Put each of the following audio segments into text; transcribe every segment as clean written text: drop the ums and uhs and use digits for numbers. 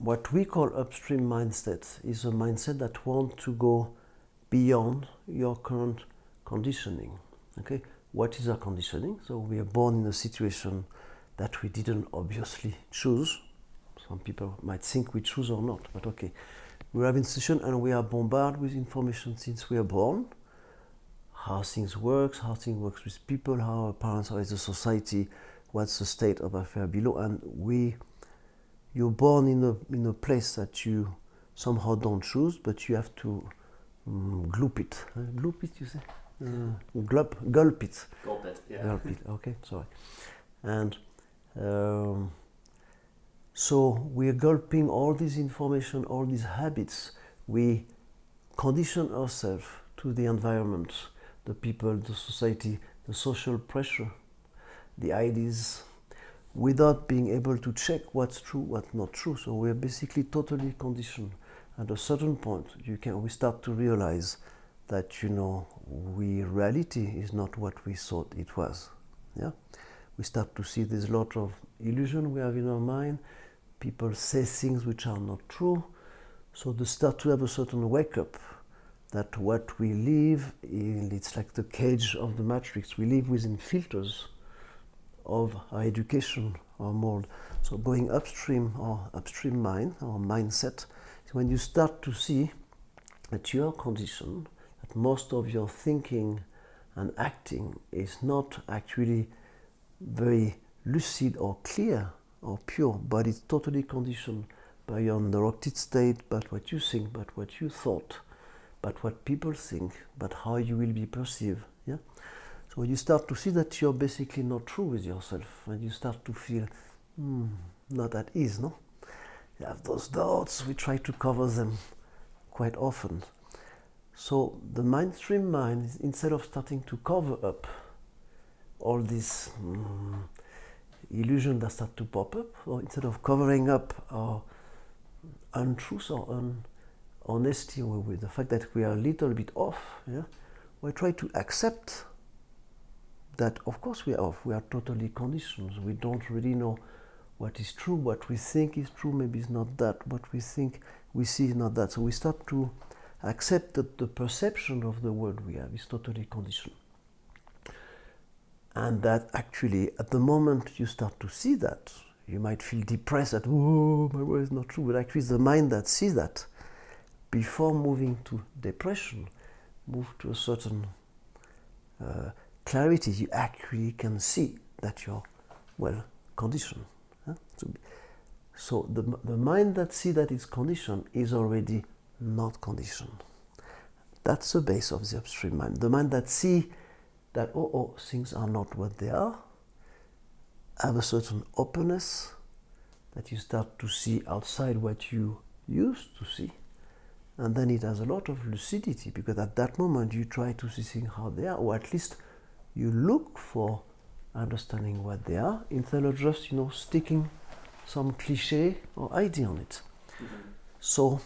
what we call upstream mindset is a mindset that wants to go beyond your current conditioning. Okay, what is our conditioning? So we are born in a situation that we didn't obviously choose. Some people might think we choose or not, but okay. We are in a situation and we are bombarded with information since we are born. How things work with people, how our parents are in the society, what's the state of affairs below, and you're born in a place that you somehow don't choose, but you have to gulp it. Gulp it, you say? Gulp it. Gulp it, yeah. Gulp it, okay, sorry. And so we are gulping all this information, all these habits. We condition ourselves to the environment, the people, the society, the social pressure, the ideas, without being able to check what's true, what's not true. So we're basically totally conditioned. At a certain point, we start to realize that, reality is not what we thought it was. Yeah, we start to see there's a lot of illusion we have in our mind. People say things which are not true. So they start to have a certain wake up that what we live in, it's like the cage of the matrix. We live within filters of our education, our mold. So going upstream mind, or mindset, is when you start to see that your condition, that most of your thinking and acting is not actually very lucid or clear or pure, but it's totally conditioned by your neurotic state, but what you think, but what you thought, but what people think, but how you will be perceived. Yeah. So you start to see that you're basically not true with yourself, and you start to feel not at ease, no? You have those doubts, we try to cover them quite often. So the mainstream mind, instead of starting to cover up all this illusion that start to pop up, or instead of covering up our untruth or honesty with the fact that we are a little bit off, yeah, we try to accept that of course we are off, we are totally conditioned, we don't really know what is true, what we think is true, maybe it's not that, what we think we see is not that. So we start to accept that the perception of the world we have is totally conditioned. And that actually, at the moment you start to see that, you might feel depressed that, oh, my world is not true, but actually it's the mind that sees that. Before moving to depression, move to a certain clarity, you actually can see that you're, conditioned. Huh? So the mind that sees that it's conditioned is already not conditioned. That's the base of the upstream mind. The mind that sees that, things are not what they are, have a certain openness, that you start to see outside what you used to see. And then it has a lot of lucidity, because at that moment you try to see things how they are, or at least you look for understanding what they are, instead of just, sticking some cliche or idea on it. Mm-hmm. So,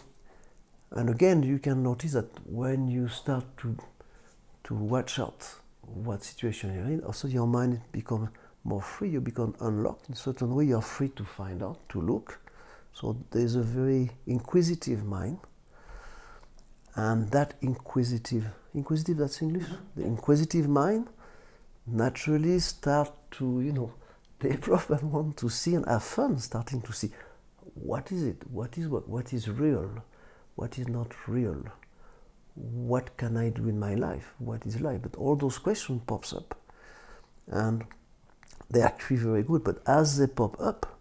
and again, you can notice that when you start to watch out what situation you're in, also your mind becomes more free, you become unlocked. In a certain way, you're free to find out, to look. So there's a very inquisitive mind. And that inquisitive, that's English? The inquisitive mind naturally start to, develop and want to see and have fun starting to see what is it, what is real, what is not real, what can I do in my life, what is life. But all those questions pops up, and they're actually very good. But as they pop up,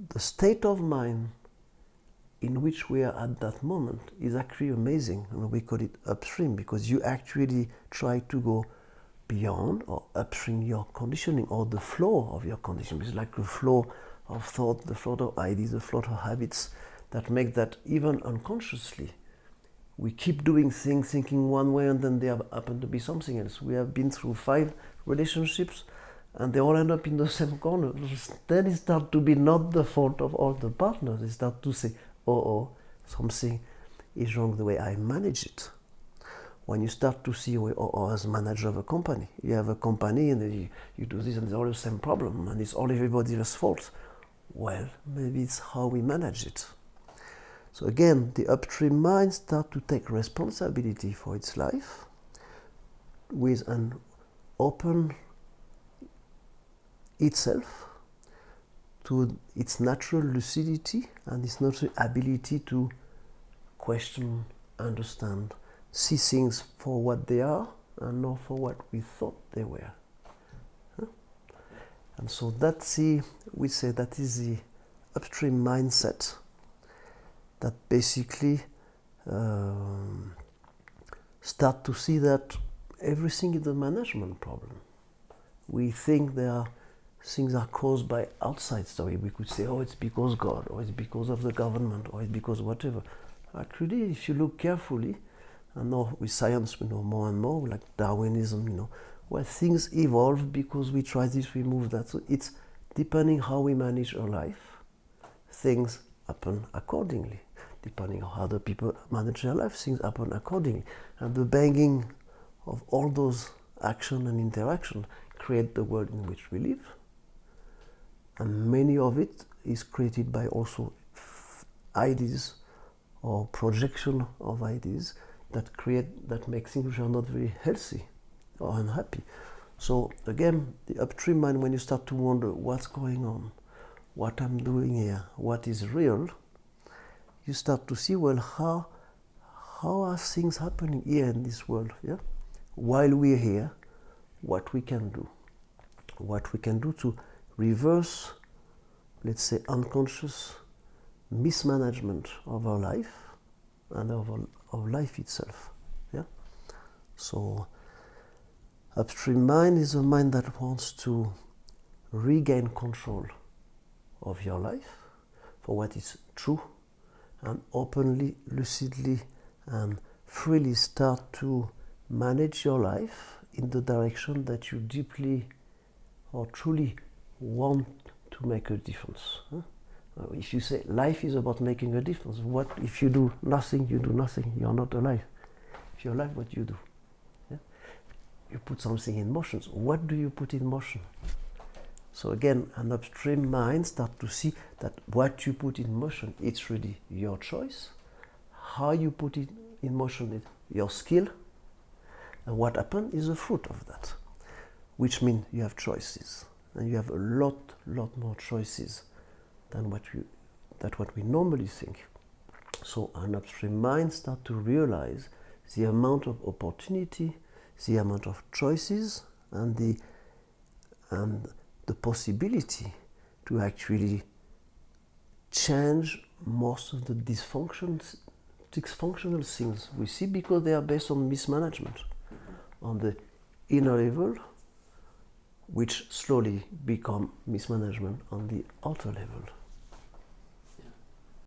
the state of mind in which we are at that moment is actually amazing, and we call it upstream, because you actually try to go beyond or upstream your conditioning, or the flow of your conditioning. It's like the flow of thought, the flow of ideas, the flow of habits that make that even unconsciously we keep doing things thinking one way, and then they happen to be something else. We have been through 5 relationships and they all end up in the same corner. Then it starts to be not the fault of all the partners. They start to say, something is wrong the way I manage it. When you start to see, as a manager of a company, you have a company and you do this and it's all the same problem and it's all everybody else's fault. Well, maybe it's how we manage it. So again, the upstream mind starts to take responsibility for its life with an open itself to its natural lucidity and its natural ability to question, understand, see things for what they are and not for what we thought they were. Huh? And so we say that is the upstream mindset that basically start to see that everything is a management problem. We think things are caused by outside story. We could say, oh, it's because God, or it's because of the government, or it's because whatever. Actually, if you look carefully, and now with science we know more and more, like Darwinism, where things evolve because we try this, we move that. So it's depending how we manage our life, things happen accordingly. Depending on how other people manage their life, things happen accordingly. And the banging of all those action and interaction create the world in which we live. And many of it is created by also ideas or projection of ideas that make things which are not very healthy or unhappy. So again, the upstream mind, when you start to wonder what's going on, what I'm doing here, what is real, you start to see, well, how are things happening here in this world, yeah? While we're here, what we can do to reverse, let's say, unconscious mismanagement of our life and of life itself, yeah? So upstream mind is a mind that wants to regain control of your life for what is true, and openly, lucidly, and freely start to manage your life in the direction that you deeply or truly want to make a difference. If you say life is about making a difference, what if you do nothing, you're not alive. If you're alive, what do you do? Yeah? You put something in motion. So what do you put in motion? So again, an upstream mind starts to see that what you put in motion, it's really your choice. How you put it in motion is your skill. And what happens is the fruit of that, which means you have choices. And you have a lot more choices than what we normally think. So an upstream mind starts to realize the amount of opportunity, the amount of choices, and the possibility to actually change most of the dysfunctional things we see, because they are based on mismanagement on the inner level, which slowly become mismanagement on the outer level.